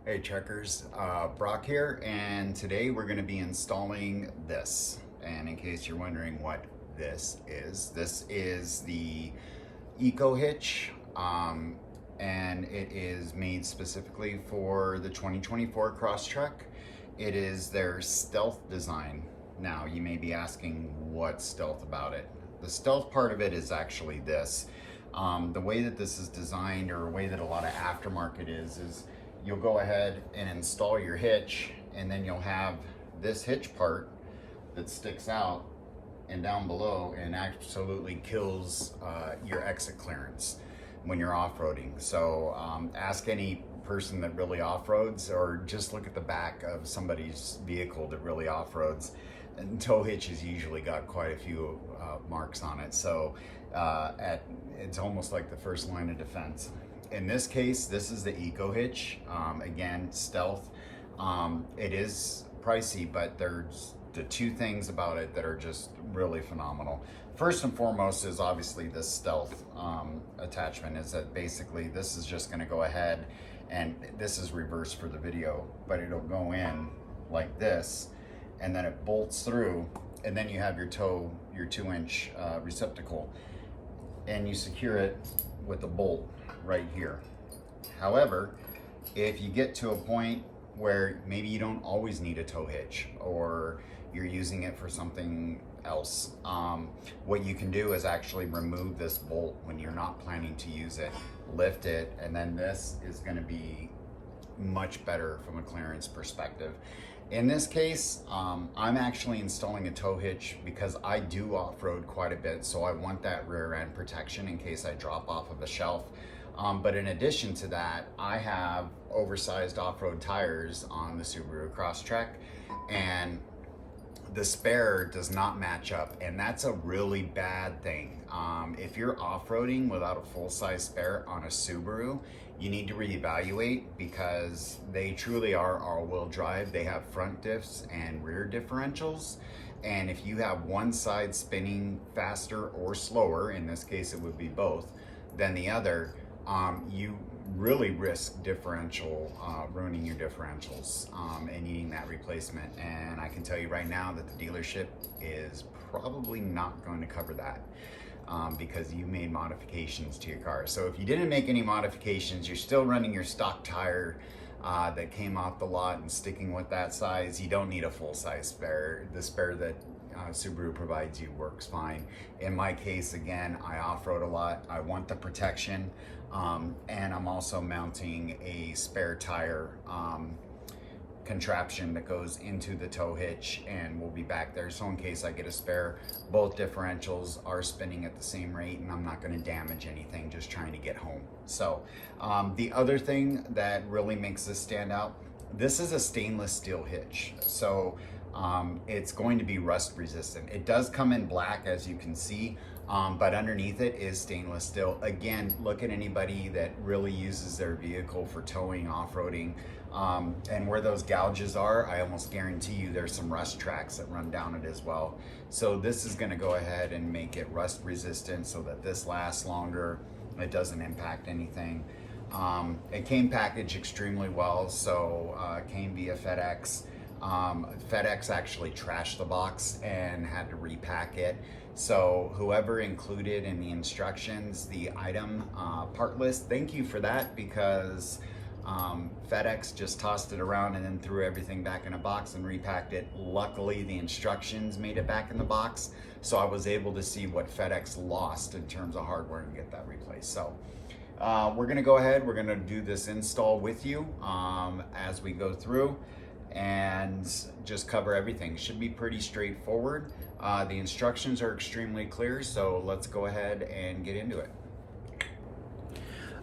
Hey Trekkers, Brock here, and today we're going to be installing this. And in case you're wondering what this is the Eco Hitch, and it is made specifically for the 2024 Crosstrek. It is their Stealth design. Now you may be asking what's stealth about it. The stealth part of it is actually this. The way that this is designed, or the way that a lot of aftermarket is you'll go ahead and install your hitch, and then you'll have this hitch part that sticks out and down below and absolutely kills your exit clearance when you're off-roading. So ask any person that really off-roads, or just look at the back of somebody's vehicle that really off-roads. And TowHitch has usually got quite a few marks on it. So it's almost like the first line of defense. In this case, this is the Eco Hitch. Again, Stealth. It is pricey, but there's the two things about it that are just really phenomenal. First and foremost is obviously this Stealth attachment. Is that basically this is just going to go ahead, and this is reversed for the video, but it'll go in like this, and then it bolts through, and then you have your 2-inch receptacle, and you secure it with a bolt right here. However, if you get to a point where maybe you don't always need a tow hitch, or you're using it for something else, what you can do is actually remove this bolt when you're not planning to use it, lift it, and then this is going to be much better from a clearance perspective. In this case, I'm actually installing a tow hitch because I do off-road quite a bit, so I want that rear end protection in case I drop off of a shelf. But in addition to that, I have oversized off-road tires on the Subaru Crosstrek, and the spare does not match up, and that's a really bad thing. If you're off-roading without a full-size spare on a Subaru, you need to reevaluate, because they truly are all-wheel drive. They have front diffs and rear differentials, and if you have one side spinning faster or slower, in this case it would be both, than the other, you really risk ruining your differentials and needing that replacement. And I can tell you right now that the dealership is probably not going to cover that because you made modifications to your car. So if you didn't make any modifications, you're still running your stock tire that came off the lot and sticking with that size, you don't need a full-size spare. The spare that Subaru provides you works fine. In my case, again, I off-road a lot. I want the protection, and I'm also mounting a spare tire contraption that goes into the tow hitch and will be back there. So in case I get a spare, both differentials are spinning at the same rate, and I'm not going to damage anything just trying to get home. So the other thing that really makes this stand out, this is a stainless steel hitch. So it's going to be rust resistant. It does come in black, as you can see, but underneath it is stainless steel. Again, look at anybody that really uses their vehicle for towing, off-roading, and where those gouges are, I almost guarantee you there's some rust tracks that run down it as well. So this is going to go ahead and make it rust resistant so that this lasts longer. It doesn't impact anything. It came packaged extremely well, so it came via FedEx. FedEx actually trashed the box and had to repack it. So whoever included in the instructions the item part list, thank you for that, because FedEx just tossed it around and then threw everything back in a box and repacked it. Luckily, the instructions made it back in the box, so I was able to see what FedEx lost in terms of hardware and get that replaced. So we're gonna go ahead, we're gonna do this install with you as we go through and just cover everything. Should be pretty straightforward. The instructions are extremely clear, so let's go ahead and get into it.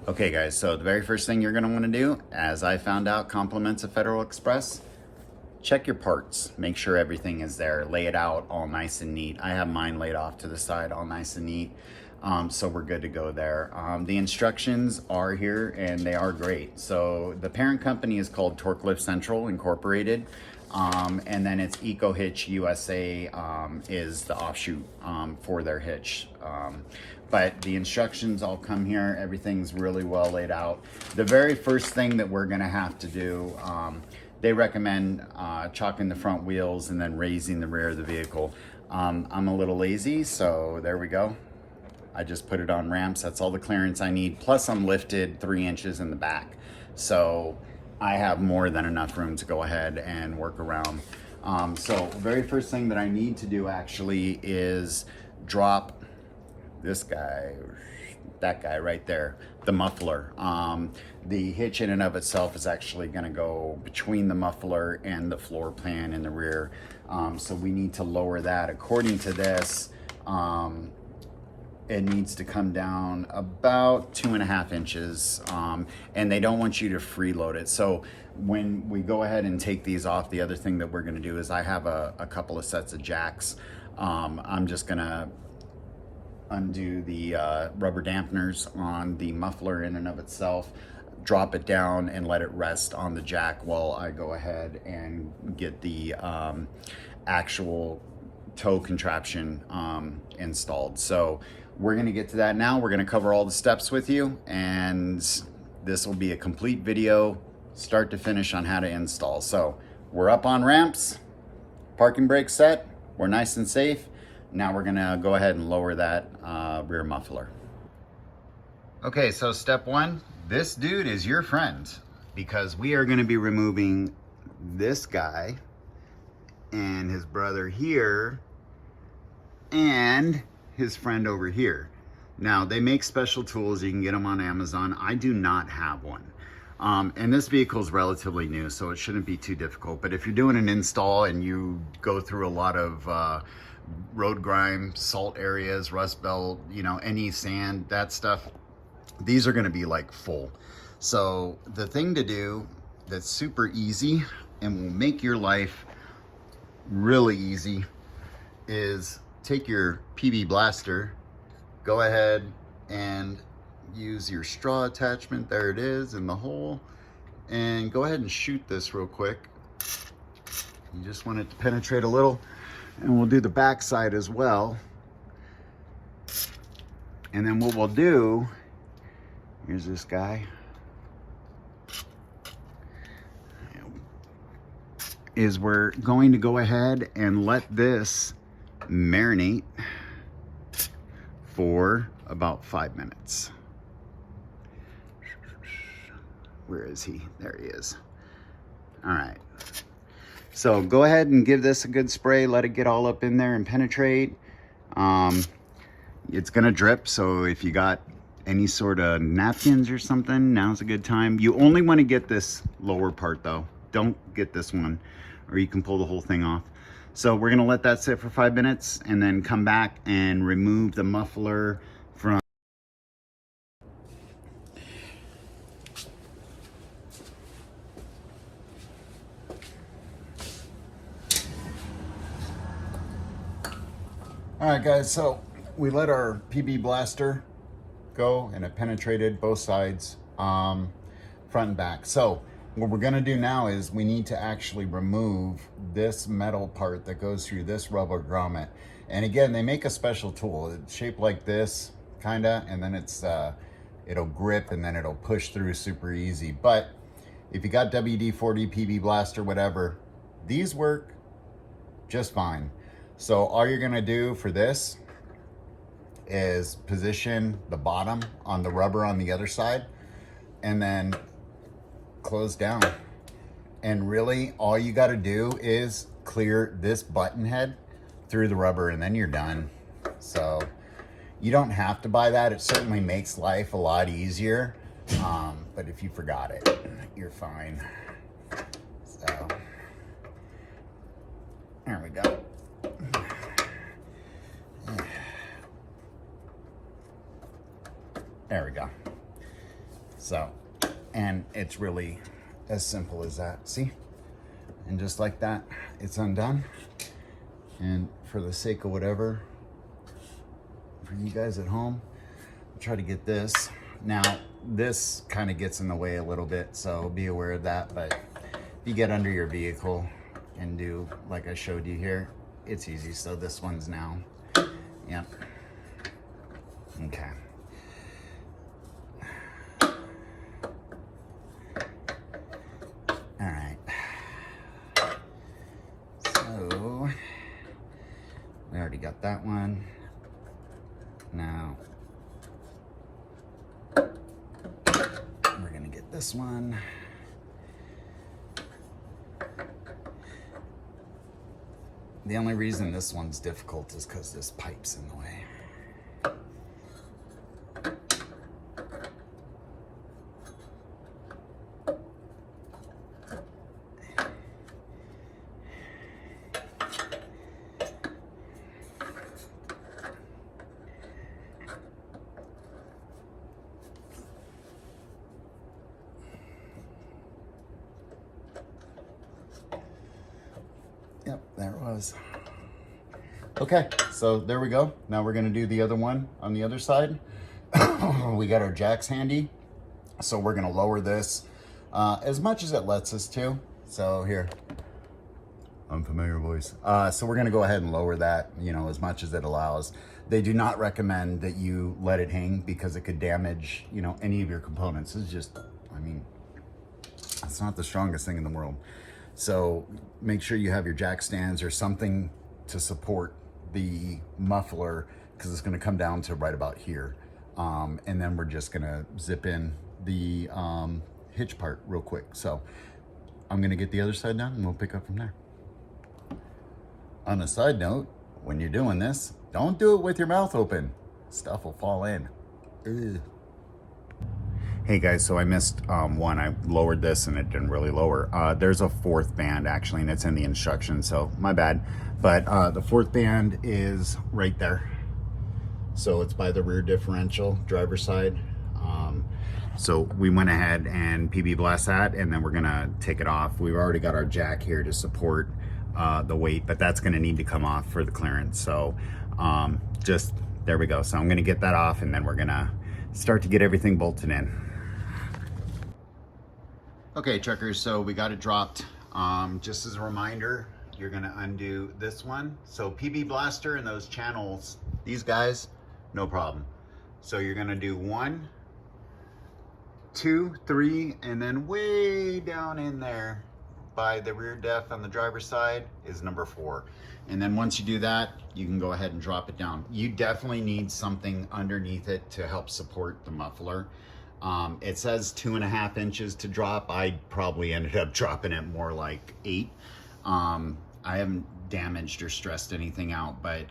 Okay guys, so the very first thing you're gonna wanna do, as I found out compliments of Federal Express, check your parts, make sure everything is there, lay it out all nice and neat. I have mine laid off to the side all nice and neat, so we're good to go there. The instructions are here and they are great. So the parent company is called Torque Lift Central Incorporated, and then it's EcoHitch USA is the offshoot for their hitch. but the instructions all come here. Everything's really well laid out. The very first thing that we're gonna have to do, they recommend chalking the front wheels and then raising the rear of the vehicle. I'm a little lazy, so there we go. I just put it on ramps. That's all the clearance I need. Plus I'm lifted 3 inches in the back. So I have more than enough room to go ahead and work around. So very first thing that I need to do actually is drop this guy, that guy right there, the muffler. The hitch in and of itself is actually gonna go between the muffler and the floor pan in the rear. So we need to lower that. According to this, it needs to come down about 2.5 inches, and they don't want you to freeload it. So when we go ahead and take these off, the other thing that we're gonna do is I have a couple of sets of jacks. I'm just gonna undo the rubber dampeners on the muffler in and of itself, drop it down and let it rest on the jack while I go ahead and get the actual tow contraption installed. So we're gonna get to that now. We're gonna cover all the steps with you, and this will be a complete video, start to finish, on how to install. So we're up on ramps, parking brake set, we're nice and safe. Now we're gonna go ahead and lower that rear muffler. Okay, so step one, this dude is your friend, because we are gonna be removing this guy and his brother here and his friend over here. Now they make special tools, you can get them on Amazon. I do not have one. And this vehicle is relatively new, so it shouldn't be too difficult. But if you're doing an install and you go through a lot of road grime, salt areas, rust belt, you know, any sand, that stuff, these are gonna be like full. So the thing to do that's super easy and will make your life really easy is take your PB blaster, go ahead and use your straw attachment, there it is in the hole, and go ahead and shoot this real quick. You just want it to penetrate a little, and we'll do the back side as well. And then what we'll do, here's this guy, is we're going to go ahead and let this marinate for about 5 minutes. Where is he? There he is. All right. So go ahead and give this a good spray. Let it get all up in there and penetrate. It's gonna drip, so if you got any sort of napkins or something, now's a good time. You only want to get this lower part though. Don't get this one, or you can pull the whole thing off. So we're gonna let that sit for 5 minutes and then come back and remove the muffler from. All right guys, so we let our PB blaster go and it penetrated both sides, front and back. So what we're gonna do now is we need to actually remove this metal part that goes through this rubber grommet. And again, they make a special tool. It's shaped like this, kinda, and then it's it'll grip and then it'll push through super easy. But if you got WD-40, PB blaster, whatever, these work just fine. So all you're gonna do for this is position the bottom on the rubber on the other side and then close down. And really all you gotta do is clear this button head through the rubber and then you're done. So you don't have to buy that. It certainly makes life a lot easier. But if you forgot it, you're fine. So there we go. There we go. So, and it's really as simple as that. See? And just like that, it's undone. And for the sake of whatever, for you guys at home, I'll try to get this. Now, this kind of gets in the way a little bit, so be aware of that. But if you get under your vehicle and do like I showed you here, it's easy. So this one's now, yep. Okay. All right. So we already got that one. Now we're gonna get this one. The only reason this one's difficult is because this pipe's in the way. Yep, there it was. Okay, so there we go. Now we're gonna do the other one on the other side. We got our jacks handy. So we're gonna lower this as much as it lets us to. So here, unfamiliar voice. So we're gonna go ahead and lower that, you know, as much as it allows. They do not recommend that you let it hang because it could damage, you know, any of your components. It's just, I mean, it's not the strongest thing in the world. So make sure you have your jack stands or something to support the muffler because it's gonna come down to right about here. And then we're just gonna zip in the hitch part real quick. So I'm gonna get the other side done and we'll pick up from there. On a side note, when you're doing this, don't do it with your mouth open. Stuff will fall in. Ugh. Hey guys, so I missed one. I lowered this and it didn't really lower. There's a fourth band actually, and it's in the instructions, so my bad. But the fourth band is right there. So it's by the rear differential, driver's side. So we went ahead and PB blast that, and then we're gonna take it off. We've already got our jack here to support the weight, but that's gonna need to come off for the clearance. So just, there we go. So I'm gonna get that off and then we're gonna start to get everything bolted in. Okay, Trekkers, so we got it dropped. Just as a reminder, you're gonna undo this one. So PB blaster and those channels, these guys, no problem. So you're gonna do 1, 2, 3, and then way down in there by the rear def on the driver's side is number 4. And then once you do that, you can go ahead and drop it down. You definitely need something underneath it to help support the muffler. It says 2.5 inches to drop. I probably ended up dropping it more like 8. I haven't damaged or stressed anything out, but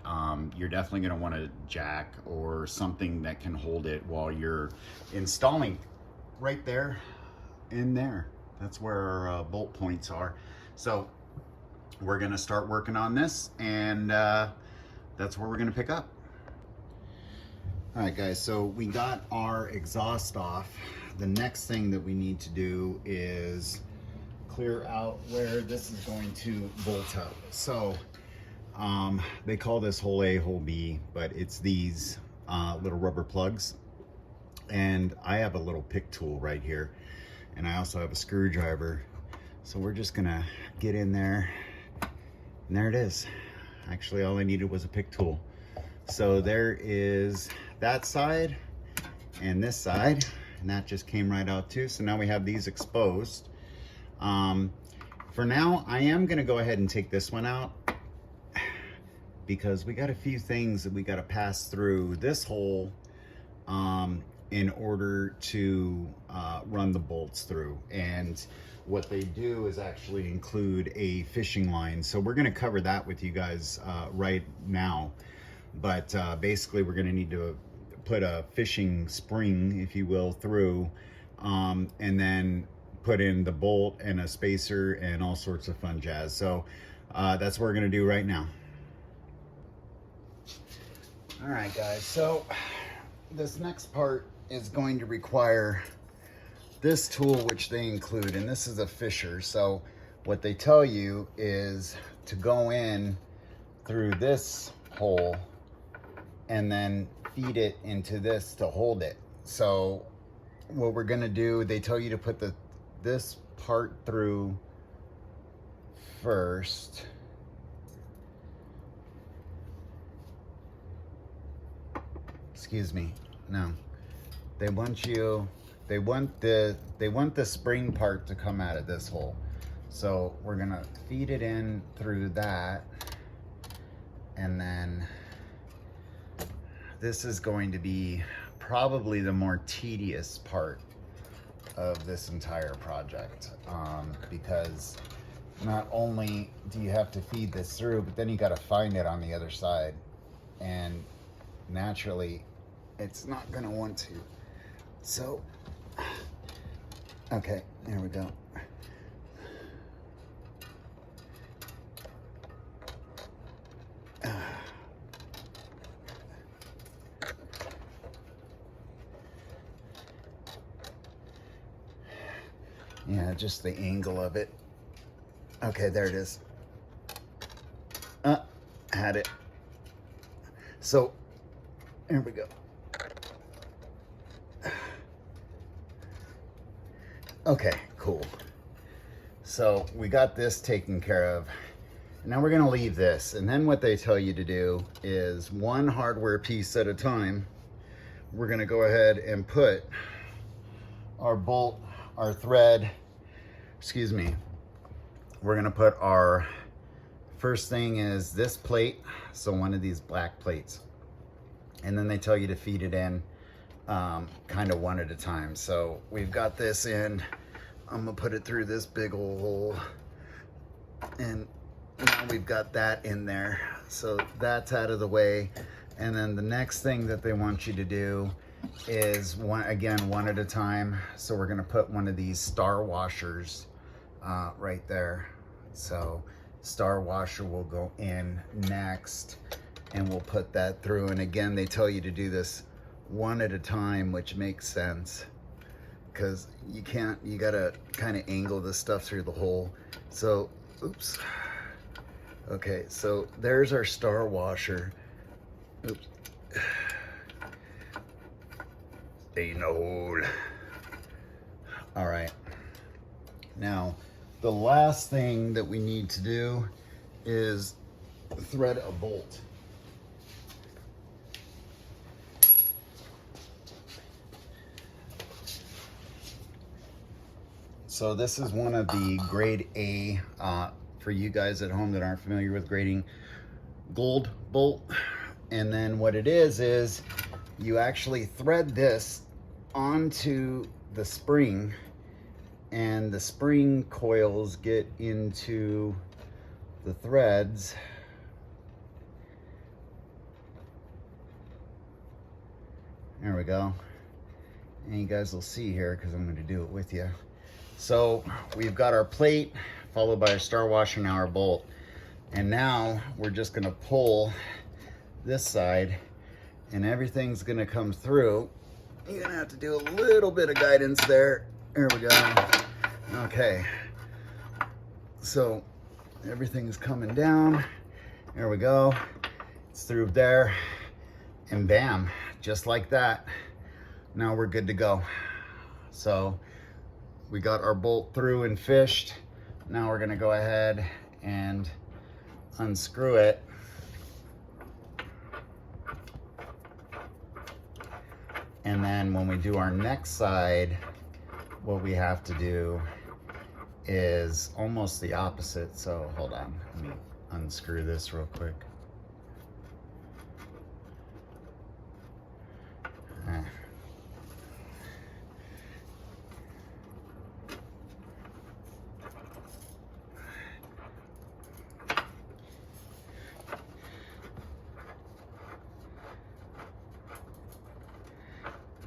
you're definitely gonna want a jack or something that can hold it while you're installing. Right there, in there. That's where our bolt points are. So we're gonna start working on this, and that's where we're gonna pick up. All right guys, so we got our exhaust off. The next thing that we need to do is clear out where this is going to bolt up. So they call this hole A, hole B, but it's these little rubber plugs. And I have a little pick tool right here, and I also have a screwdriver. So we're just gonna get in there, and there it is. Actually, all I needed was a pick tool. So there is that side and this side, and that just came right out too. So now we have these exposed. For now, I am gonna go ahead and take this one out because we got a few things that we gotta pass through this hole in order to run the bolts through. And what they do is actually include a fishing line. So we're gonna cover that with you guys right now. But basically we're gonna need to put a fishing spring, if you will, through, and then put in the bolt and a spacer and all sorts of fun jazz. So that's what we're gonna do right now. All right guys, so this next part is going to require this tool, which they include, and this is a fisher. So what they tell you is to go in through this hole and then feed it into this to hold it. So what we're gonna do, they tell you to put this part through first. excuse me, no. They want the spring part to come out of this hole. So we're gonna feed it in through that, and then this is going to be probably the more tedious part of this entire project, because not only do you have to feed this through, but then you got to find it on the other side, and naturally it's not going to want to. So okay, there we go. Yeah, just the angle of it. Okay, there it is. Had it. So, here we go. Okay, cool. So we got this taken care of. Now we're gonna leave this, and then what they tell you to do is one hardware piece at a time. We're gonna go ahead and put our bolt, our thread, excuse me, we're gonna put our first thing is this plate, so one of these black plates, and then they tell you to feed it in kind of one at a time. So we've got this in, I'm gonna put it through this big old hole, and now we've got that in there, so that's out of the way. And then the next thing that they want you to do is one at a time. So we're gonna put one of these star washers right there. So star washer will go in next, and we'll put that through. And again, they tell you to do this one at a time, which makes sense because you gotta kind of angle this stuff through the hole. So, oops. Okay, so there's our star washer. Oops. Stay in the hole. All right. Now, the last thing that we need to do is thread a bolt. So this is one of the grade A, for you guys at home that aren't familiar with grading, gold bolt. And then what it is you actually thread this onto the spring, and the spring coils get into the threads. There we go. And you guys will see here because I'm going to do it with you. So we've got our plate followed by our star washer, now our bolt. And now we're just going to pull this side and everything's going to come through. You're going to have to do a little bit of guidance there. There we go. Okay. So everything's coming down. There we go. It's through there. And bam, just like that. Now we're good to go. So we got our bolt through and fished. Now we're gonna go ahead and unscrew it. And then when we do our next side, what we have to do is almost the opposite. So hold on, let me unscrew this real quick.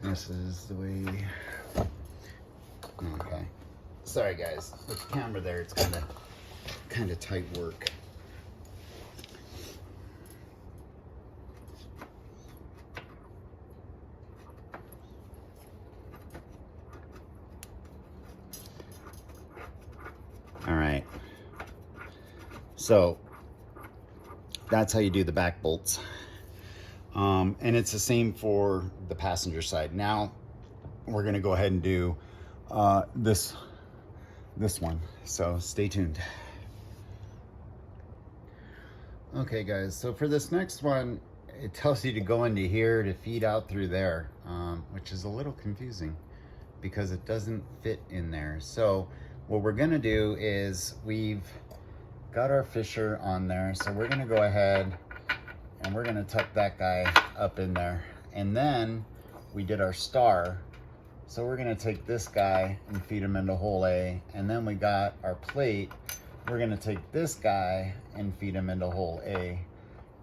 This is the way. Okay. Sorry guys, with the camera there, it's kind of tight work. All right. So that's how you do the back bolts. And it's the same for the passenger side. Now we're gonna go ahead and do this one, so stay tuned. Okay guys, so for this next one, it tells you to go into here to feed out through there, which is a little confusing because it doesn't fit in there. So what we're gonna do is we've got our fisher on there. So we're gonna go ahead and we're gonna tuck that guy up in there. And then we did our star. So we're gonna take this guy and feed him into hole A. And then we got our plate. We're gonna take this guy and feed him into hole A.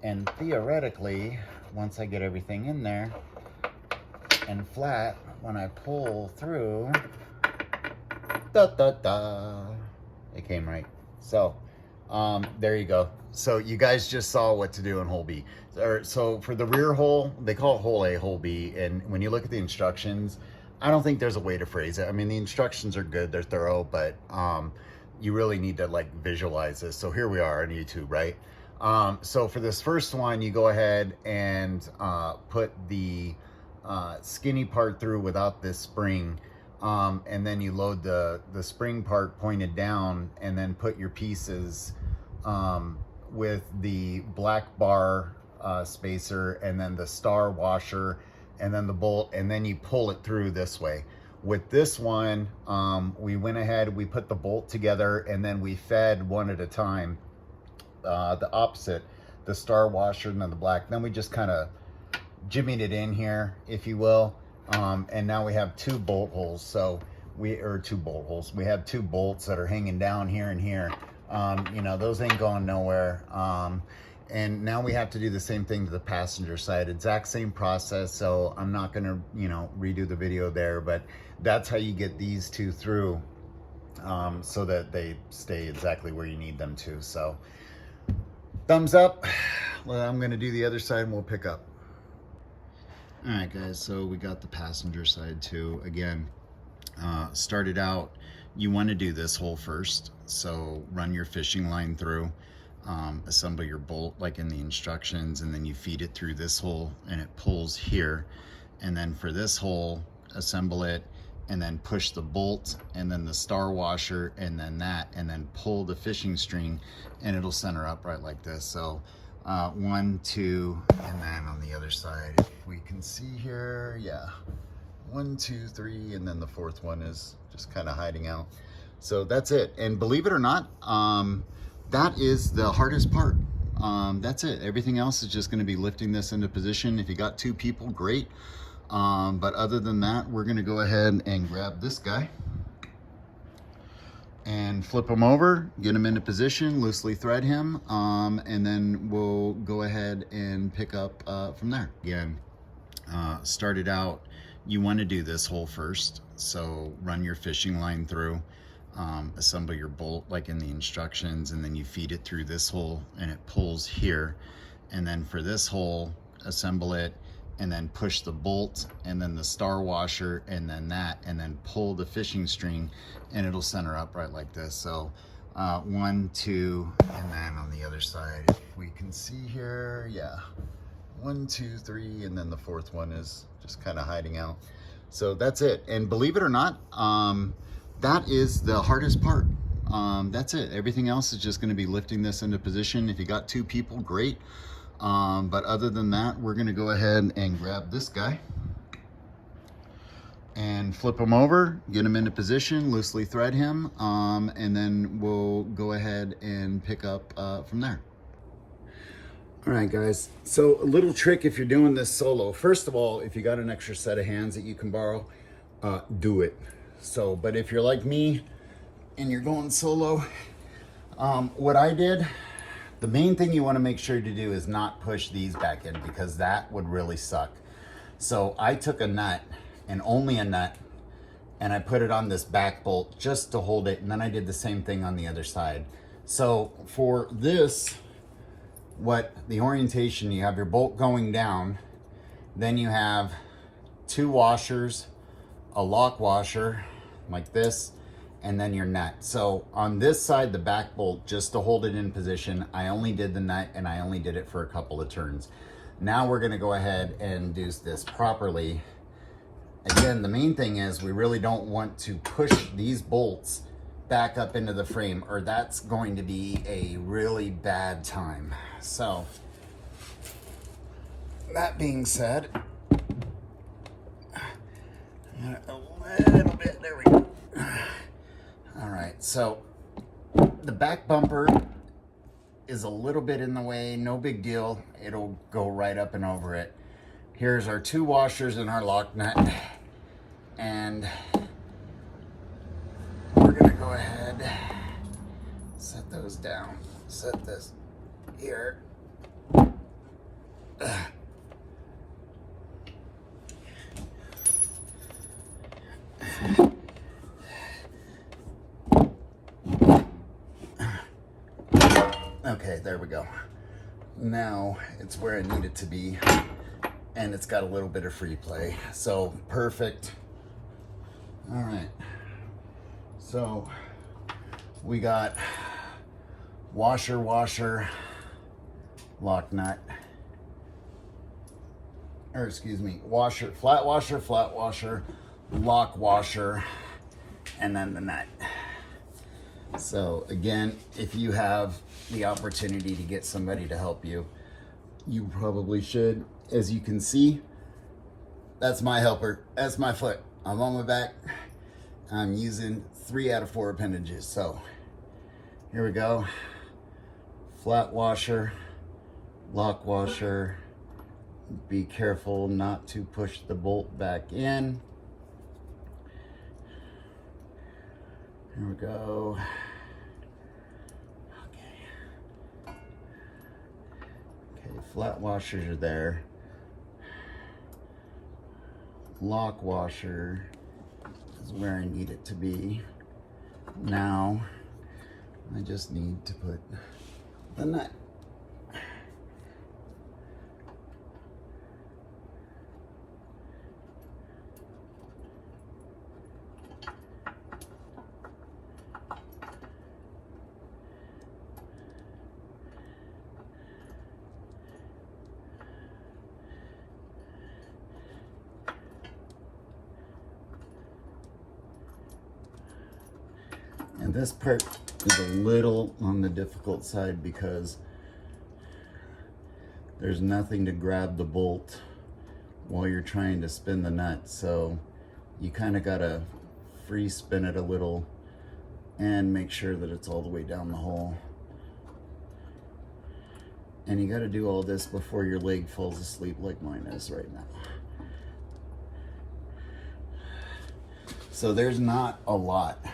And theoretically, once I get everything in there and flat, when I pull through, it came right. So there you go. So you guys just saw what to do in hole B. So for the rear hole, they call it hole A, hole B. And when you look at the instructions, I don't think there's a way to phrase it. I mean, the instructions are good, they're thorough, but you really need to like visualize this. So here we are on YouTube, right? So for this first one, you go ahead and put the skinny part through without this spring. And then you load the spring part pointed down and then put your pieces with the black bar spacer and then the star washer and then the bolt, and then you pull it through this way. With this one, we went ahead, we put the bolt together and then we fed one at a time, the opposite, the star washer and then the black. Then we just kind of jimmied it in here, if you will. And now we have two bolt holes. So we have two bolts that are hanging down here and here. You know, those ain't going nowhere. And now we have to do the same thing to the passenger side, exact same process. So I'm not gonna, you know, redo the video there, but that's how you get these two through, so that they stay exactly where you need them to. So thumbs up. Well, I'm gonna do the other side and we'll pick up. All right, guys, so we got the passenger side too. Again, started out, you want to do this hole first. So run your fishing line through, assemble your bolt like in the instructions, and then you feed it through this hole and it pulls here. And then for this hole, assemble it and then push the bolt and then the star washer and then that, and then pull the fishing string and it'll center up right like this. So 1, 2, and then on the other side, if we can see here, yeah, 1, 2, 3, and then the fourth one is just kind of hiding out. So that's it. And believe it or not, that is the hardest part. That's it. Everything else is just going to be lifting this into position. If you got two people, great. But other than that, we're going to go ahead and grab this guy and flip him over, get him into position, loosely thread him, and then we'll go ahead and pick up from there. Again, started out, you want to do this hole first. So run your fishing line through, assemble your bolt like in the instructions, and then you feed it through this hole and it pulls here. And then for this hole, assemble it and then push the bolt and then the star washer and then that, and then pull the fishing string and it'll center up right like this. So 1, 2, and then on the other side, if we can see here, yeah, 1, 2, 3, and then the fourth one is just kind of hiding out. So that's it. And believe it or not, that is the hardest part. That's it. Everything else is just going to be lifting this into position. If you got two people, great. But other than that, we're going to go ahead and grab this guy and flip him over, get him into position, loosely thread him, and then we'll go ahead and pick up from there. All right, guys, so a little trick if you're doing this solo. First of all, if you got an extra set of hands that you can borrow, do it. So, but if you're like me and you're going solo, what I did, the main thing you want to make sure to do is not push these back in, because that would really suck. So I took a nut, and only a nut, and I put it on this back bolt just to hold it, and then I did the same thing on the other side. So for this, what the orientation, you have your bolt going down, then you have two washers, a lock washer like this, and then your nut. So on this side, the back bolt, just to hold it in position, I only did the nut and I only did it for a couple of turns. Now we're gonna go ahead and do this properly. Again, the main thing is we really don't want to push these bolts back up into the frame, or that's going to be a really bad time. So that being said, a little bit, there we go. All right, so the back bumper is a little bit in the way, no big deal. It'll go right up and over it. Here's our 2 washers and our lock nut. And we're gonna go ahead, set those down. Set this here. Okay, there we go. Now it's where I need it to be, and it's got a little bit of free play, so perfect. All right, so we got washer, lock nut, or excuse me, washer, flat washer, lock washer, and then the nut. So again, if you have the opportunity to get somebody to help you, you probably should. As you can see, that's my helper. That's my foot. I'm on my back. I'm using 3 out of 4 appendages. So here we go. Flat washer, lock washer. Be careful not to push the bolt back in. Here we go. Okay, flat washers are there. Lock washer is where I need it to be. Now, I just need to put the nut. And this part is a little on the difficult side because there's nothing to grab the bolt while you're trying to spin the nut. So you kind of gotta free spin it a little and make sure that it's all the way down the hole. And you gotta do all this before your leg falls asleep like mine is right now. So there's not a lot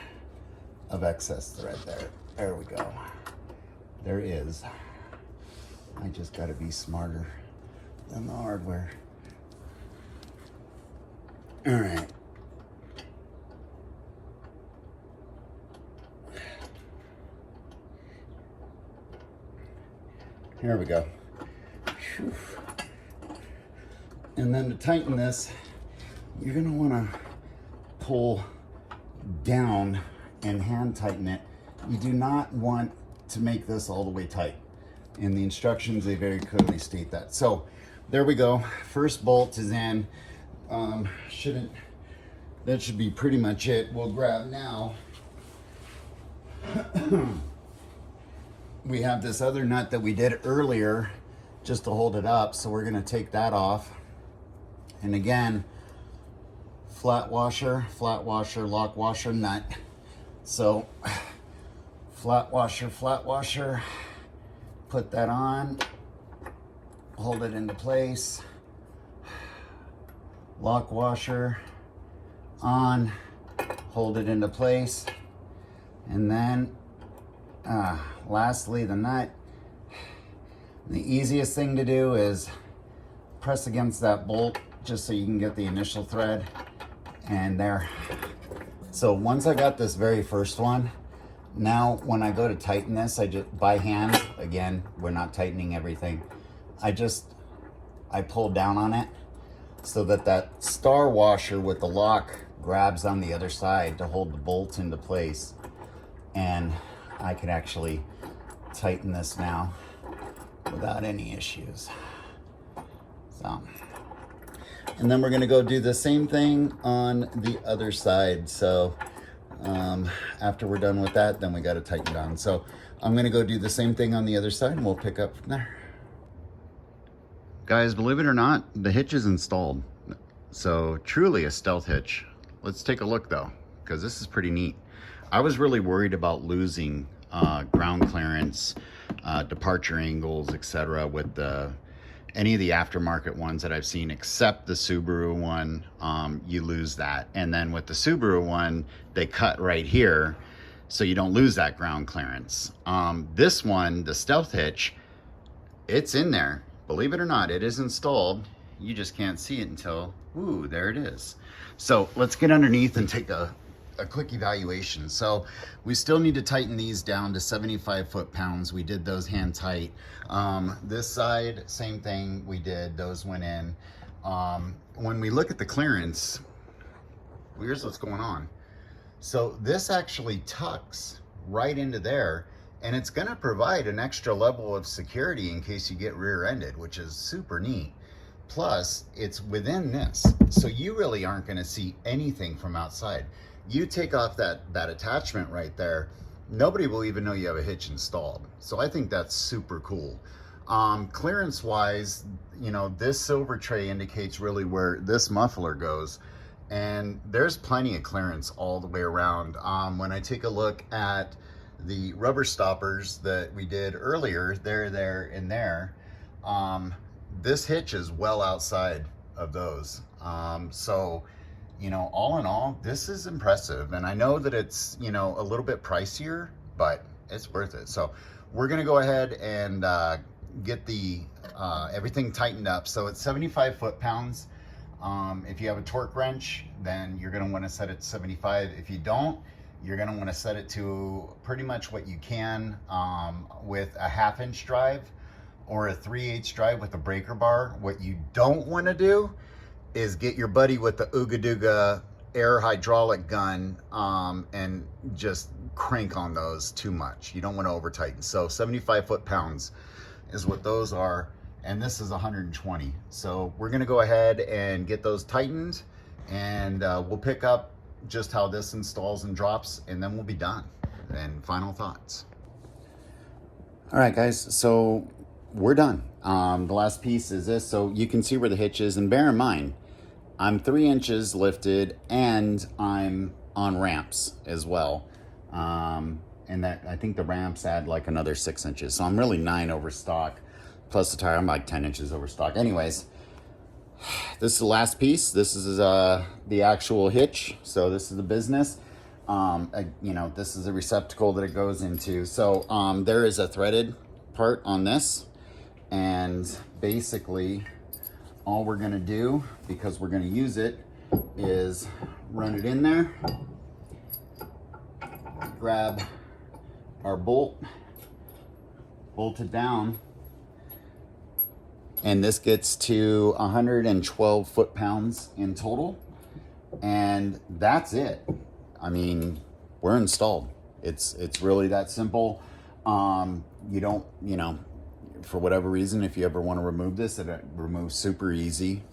of excess thread there. There we go. There is. I just gotta be smarter than the hardware. All right. Here we go. Whew. And then to tighten this, you're gonna wanna pull down and hand tighten it. You do not want to make this all the way tight. In the instructions, they very clearly state that. So there we go. First bolt is in. That should be pretty much it. We'll grab now. We have this other nut that we did earlier just to hold it up. So we're gonna take that off. And again, flat washer, lock washer, nut. So flat washer, put that on, hold it into place. Lock washer on, hold it into place. And then lastly, the nut. The easiest thing to do is press against that bolt just so you can get the initial thread. And there. So once I got this very first one, now when I go to tighten this, I just, by hand, again, we're not tightening everything. I pull down on it so that that star washer with the lock grabs on the other side to hold the bolt into place. And I can actually tighten this now without any issues. So. And then we're gonna go do the same thing on the other side. So after we're done with that, then we gotta tighten down. So I'm gonna go do the same thing on the other side and we'll pick up from there. Guys, believe it or not, the hitch is installed. So truly a stealth hitch. Let's take a look though, because this is pretty neat. I was really worried about losing ground clearance, departure angles, etc. with any of the aftermarket ones that I've seen, except the Subaru one. You lose that. And then with the Subaru one, they cut right here, so you don't lose that ground clearance. This one, the stealth hitch, it's in there. Believe it or not, it is installed. You just can't see it until, ooh, there it is. So let's get underneath and take a quick evaluation. So we still need to tighten these down to 75 foot-pounds. We did those hand tight. This side, same thing we did, those went in. When we look at the clearance, here's what's going on. So this actually tucks right into there, and it's gonna provide an extra level of security in case you get rear-ended, which is super neat. Plus, it's within this, so you really aren't gonna see anything from outside. You take off that attachment right there, nobody will even know you have a hitch installed. So I think that's super cool. Clearance wise, you know, this silver tray indicates really where this muffler goes, and there's plenty of clearance all the way around. When I take a look at the rubber stoppers that we did earlier, they're there and there. This hitch is well outside of those. So, you know, all in all, this is impressive. And I know that it's, you know, a little bit pricier, but it's worth it. So we're gonna go ahead and get the everything tightened up. So it's 75 foot-pounds. If you have a torque wrench, then you're gonna wanna set it to 75. If you don't, you're gonna wanna set it to pretty much what you can with a 1/2 inch drive or a 3/8 drive with a breaker bar. What you don't wanna do is get your buddy with the Ooga Dooga air hydraulic gun and just crank on those too much. You don't wanna over tighten. So 75 foot-pounds is what those are, and this is 120. So we're gonna go ahead and get those tightened, and we'll pick up just how this installs and drops, and then we'll be done. And final thoughts. All right, guys, so we're done. The last piece is this, so you can see where the hitch is, and bear in mind, I'm 3 inches lifted and I'm on ramps as well. And that, I think the ramps add like another 6 inches. So I'm really 9 over stock, plus the tire, I'm like 10 inches over stock. Anyways, this is the last piece. This is the actual hitch. So this is the business. You know, this is a receptacle that it goes into. So there is a threaded part on this, and basically all we're gonna do, because we're gonna use it, is run it in there, grab our bolt, bolt it down, and this gets to 112 foot-pounds in total, and that's it. I mean, we're installed. It's really that simple. You don't, you know, for whatever reason, if you ever want to remove this, it removes super easy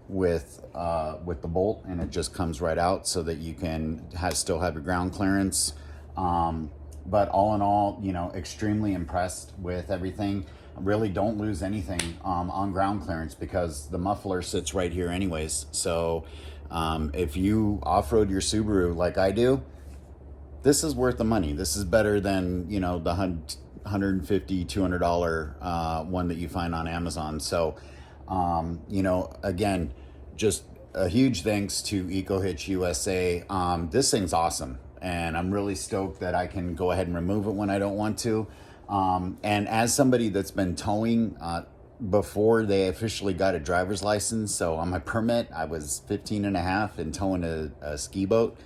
with the bolt, and it just comes right out so that you can still have your ground clearance. But all in all, you know, extremely impressed with everything. Really don't lose anything on ground clearance, because the muffler sits right here anyways. So if you off-road your Subaru like I do, this is worth the money. This is better than, you know, the $150, $200 one that you find on Amazon. So, you know, again, just a huge thanks to EcoHitch USA. This thing's awesome, and I'm really stoked that I can go ahead and remove it when I don't want to. And as somebody that's been towing before they officially got a driver's license, so on my permit, I was 15 and a half and towing a ski boat.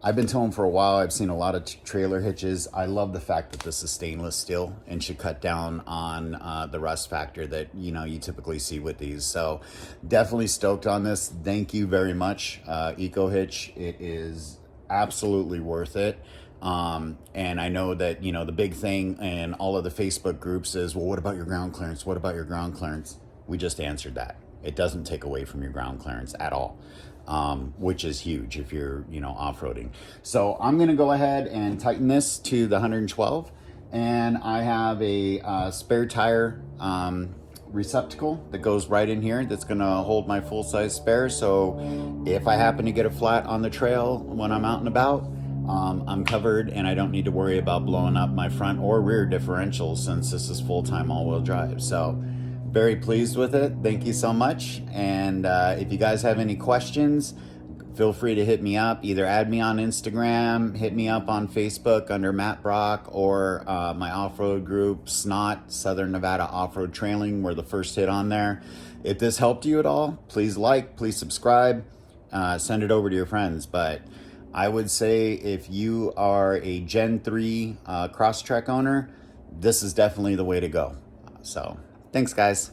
I've been towing for a while. I've seen a lot of trailer hitches. I love the fact that this is stainless steel and should cut down on the rust factor that, you know, you typically see with these. So definitely stoked on this. Thank you very much, EcoHitch. It is absolutely worth it. And I know that, you know, the big thing in all of the Facebook groups is, well, what about your ground clearance? What about your ground clearance? We just answered that. It doesn't take away from your ground clearance at all. Which is huge if you're, you know, off-roading. So I'm going to go ahead and tighten this to the 112, and I have a spare tire receptacle that goes right in here that's gonna hold my full-size spare, so if I happen to get a flat on the trail when I'm out and about, I'm covered and I don't need to worry about blowing up my front or rear differentials since this is full-time all-wheel drive. So very pleased with it. Thank you so much. And if you guys have any questions, feel free to hit me up. Either add me on Instagram, hit me up on Facebook under Matt Brock, or my off-road group, SNOT, Southern Nevada Off-Road Trailing. We're the first hit on there. If this helped you at all, please like, please subscribe, send it over to your friends. But I would say if you are a Gen 3 Crosstrek owner, this is definitely the way to go. So thanks, guys.